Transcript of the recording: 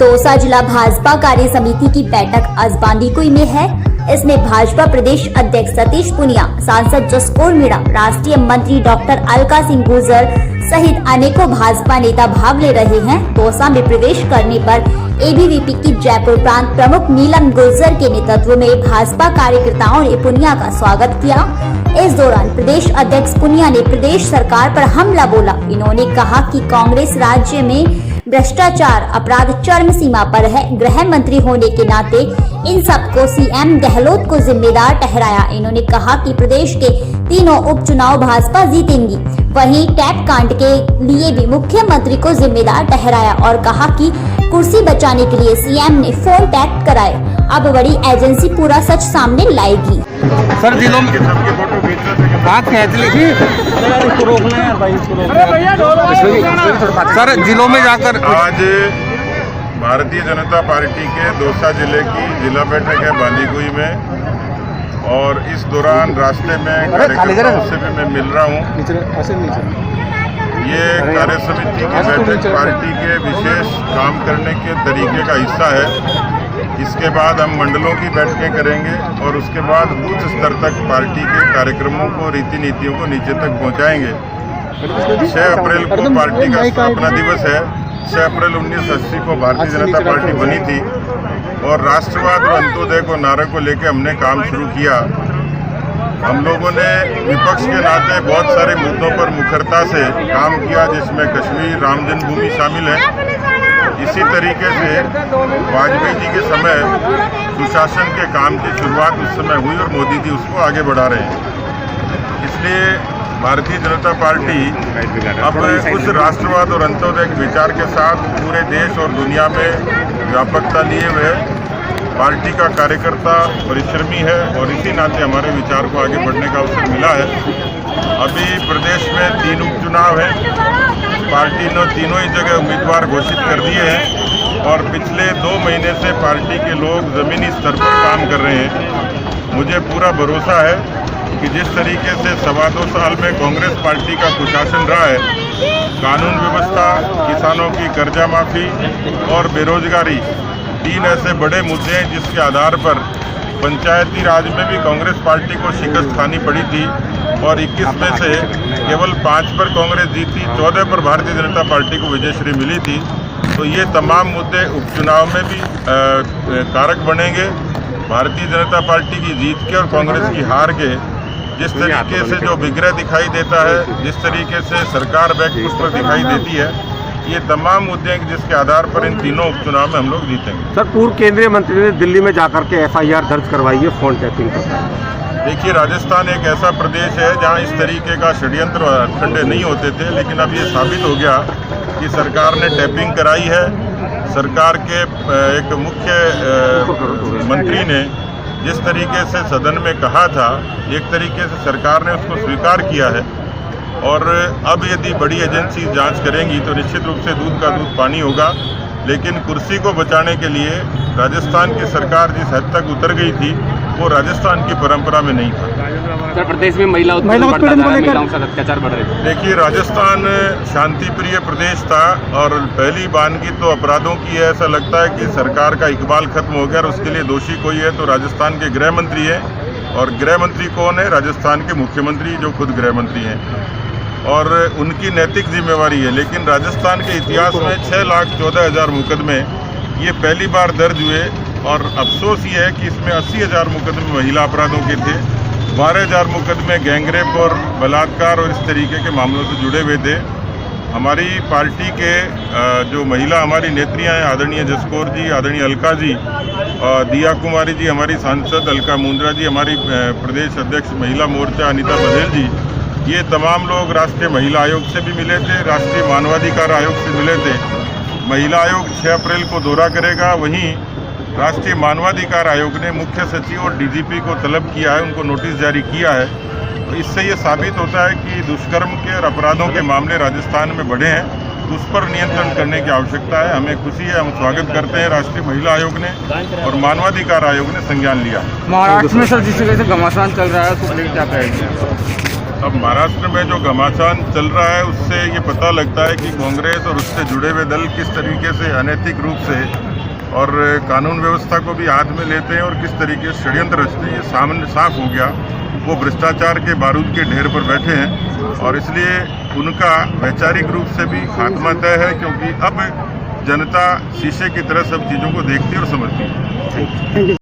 दौसा जिला भाजपा कार्य समिति की बैठक आज बांदीकुई में है। इसमें भाजपा प्रदेश अध्यक्ष सतीश पुनिया, सांसद जसकौर मीणा, राष्ट्रीय मंत्री डॉक्टर अलका सिंह गुर्जर सहित अनेकों भाजपा नेता भाग ले रहे हैं। दौसा में प्रवेश करने पर एबीवीपी की जयपुर प्रांत प्रमुख नीलम गुर्जर के नेतृत्व में भाजपा कार्यकर्ताओं ने पुनिया का स्वागत किया। इस दौरान प्रदेश अध्यक्ष पुनिया ने प्रदेश सरकार पर हमला बोला। इन्होंने कहा कि कांग्रेस राज्य में भ्रष्टाचार अपराध चरम सीमा पर है। गृह मंत्री होने के नाते इन सबको सीएम गहलोत को जिम्मेदार ठहराया। इन्होंने कहा कि प्रदेश के तीनों उपचुनाव भाजपा जीतेंगी। वहीं टैप कांड के लिए भी मुख्यमंत्री को जिम्मेदार ठहराया और कहा कि कुर्सी बचाने के लिए सीएम ने फोन टैप कराए। अब बड़ी एजेंसी पूरा सच सामने लाएगी। सर जिलों में बात सर जिलों में जाकर आज भारतीय जनता पार्टी के दौसा जिले की जिला बैठक है बांदीकुई में, और इस दौरान रास्ते में कार्यकर्ताओं से भी मैं मिल रहा हूँ। ये कार्य समिति की बैठक पार्टी के विशेष काम करने के तरीके का हिस्सा है। इसके बाद हम मंडलों की बैठकें करेंगे और उसके बाद बूथ स्तर तक पार्टी के कार्यक्रमों को, रीति नीतियों को नीचे तक पहुंचाएंगे। 6 अप्रैल को पार्टी का स्थापना दिवस है। 6 अप्रैल 1980 को भारतीय जनता पार्टी बनी थी और राष्ट्रवाद व अंत्योदय को नारे को लेकर हमने काम शुरू किया। हम लोगों ने विपक्ष के नाते बहुत सारे मुद्दों पर मुखरता से काम किया, जिसमें कश्मीर, राम जन्मभूमि शामिल है। इसी तरीके से वाजपेयी जी के समय सुशासन के काम की शुरुआत उस समय हुई और मोदी जी उसको आगे बढ़ा रहे हैं। इसलिए भारतीय जनता पार्टी अब उस राष्ट्रवाद और अंत्योदय के विचार के साथ पूरे देश और दुनिया में व्यापकता लिए हुए पार्टी का कार्यकर्ता परिश्रमी है और इसी नाते हमारे विचार को आगे बढ़ने का अवसर मिला है। अभी प्रदेश में 3 उपचुनाव हैं। पार्टी ने तीनों ही जगह उम्मीदवार घोषित कर दिए हैं और पिछले 2 महीने से पार्टी के लोग जमीनी स्तर पर काम कर रहे हैं। मुझे पूरा भरोसा है कि जिस तरीके से 2.25 साल में कांग्रेस पार्टी का कुशासन रहा है, कानून व्यवस्था, किसानों की कर्जा माफी और बेरोजगारी 3 ऐसे बड़े मुद्दे हैं जिसके आधार पर पंचायती राज में भी कांग्रेस पार्टी को शिकस्त खानी पड़ी थी और 21 में से केवल 5 पर कांग्रेस जीती, 14 पर भारतीय जनता पार्टी को विजयश्री मिली थी। तो ये तमाम मुद्दे उपचुनाव में भी कारक बनेंगे। भारतीय जनता पार्टी की जीत के और कांग्रेस की हार के जिस तरीके से जो विग्रह दिखाई देता है, जिस तरीके से सरकार बैकफुट पर दिखाई देती है, ये तमाम मुद्दे हैं जिसके आधार पर इन तीनों उपचुनाव में हम लोग जीतेंगे। सर पूर्व केंद्रीय मंत्री ने दिल्ली में जाकर के FIR दर्ज करवाई है फोन टैपिंग पर। देखिए, राजस्थान एक ऐसा प्रदेश है जहां इस तरीके का षड्यंत्र ठंडे नहीं होते थे, लेकिन अब ये साबित हो गया कि सरकार ने टैपिंग कराई है। सरकार के एक मुख्य मंत्री ने जिस तरीके से सदन में कहा था, एक तरीके से सरकार ने उसको स्वीकार किया है और अब यदि बड़ी एजेंसी जांच करेंगी तो निश्चित रूप से दूध का दूध पानी होगा। लेकिन कुर्सी को बचाने के लिए राजस्थान की सरकार जिस हद तक उतर गई थी, वो राजस्थान की परंपरा में नहीं था। सर प्रदेश में महिलाओं से अत्याचार बढ़ रहे हैं। देखिए, राजस्थान शांति प्रिय प्रदेश था और पहली बानगी तो अपराधों की है। ऐसा लगता है कि सरकार का इकबाल खत्म हो गया और उसके लिए दोषी कोई है तो राजस्थान के गृह मंत्री है। और गृह मंत्री कौन है? राजस्थान के मुख्यमंत्री, जो खुद गृह मंत्री हैं, और उनकी नैतिक जिम्मेवारी है। लेकिन राजस्थान के इतिहास में 6,14,000 मुकदमे ये पहली बार दर्ज हुए और अफसोस ये है कि इसमें 80,000 मुकदमे महिला अपराधों के थे, 12,000 मुकदमे गैंगरेप और बलात्कार और इस तरीके के मामलों से जुड़े हुए थे। हमारी पार्टी के जो महिला हमारी नेत्रियां हैं, आदरणीय जसकौर जी, आदरणीय अलका जी, दिया कुमारी जी, हमारी सांसद अलका मुंद्रा जी, हमारी प्रदेश अध्यक्ष महिला मोर्चा अनीता बघेल जी, ये तमाम लोग राष्ट्रीय महिला आयोग से भी मिले थे, राष्ट्रीय मानवाधिकार आयोग से मिले थे। महिला आयोग 6 अप्रैल को दौरा करेगा। वहीं राष्ट्रीय मानवाधिकार आयोग ने मुख्य सचिव और DGP को तलब किया है, उनको नोटिस जारी किया है। तो इससे ये साबित होता है कि दुष्कर्म के और अपराधों के मामले राजस्थान में बढ़े हैं, तो उस पर नियंत्रण करने की आवश्यकता है। हमें खुशी है, हम स्वागत करते हैं राष्ट्रीय महिला आयोग ने और मानवाधिकार आयोग ने संज्ञान लिया। महाराष्ट्र में सर जिस तरह से घमासान चल रहा है तो क्या कहेंगे? अब महाराष्ट्र में जो घमासान चल रहा है उससे ये पता लगता है कि कांग्रेस और उससे जुड़े हुए दल किस तरीके से अनैतिक रूप से और कानून व्यवस्था को भी हाथ में लेते हैं और किस तरीके से षड्यंत्र रचते हैं, ये सामने साफ हो गया। वो भ्रष्टाचार के बारूद के ढेर पर बैठे हैं और इसलिए उनका वैचारिक रूप से भी खात्मा तय है, क्योंकि अब जनता शीशे की तरह सब चीज़ों को देखती है और समझती है।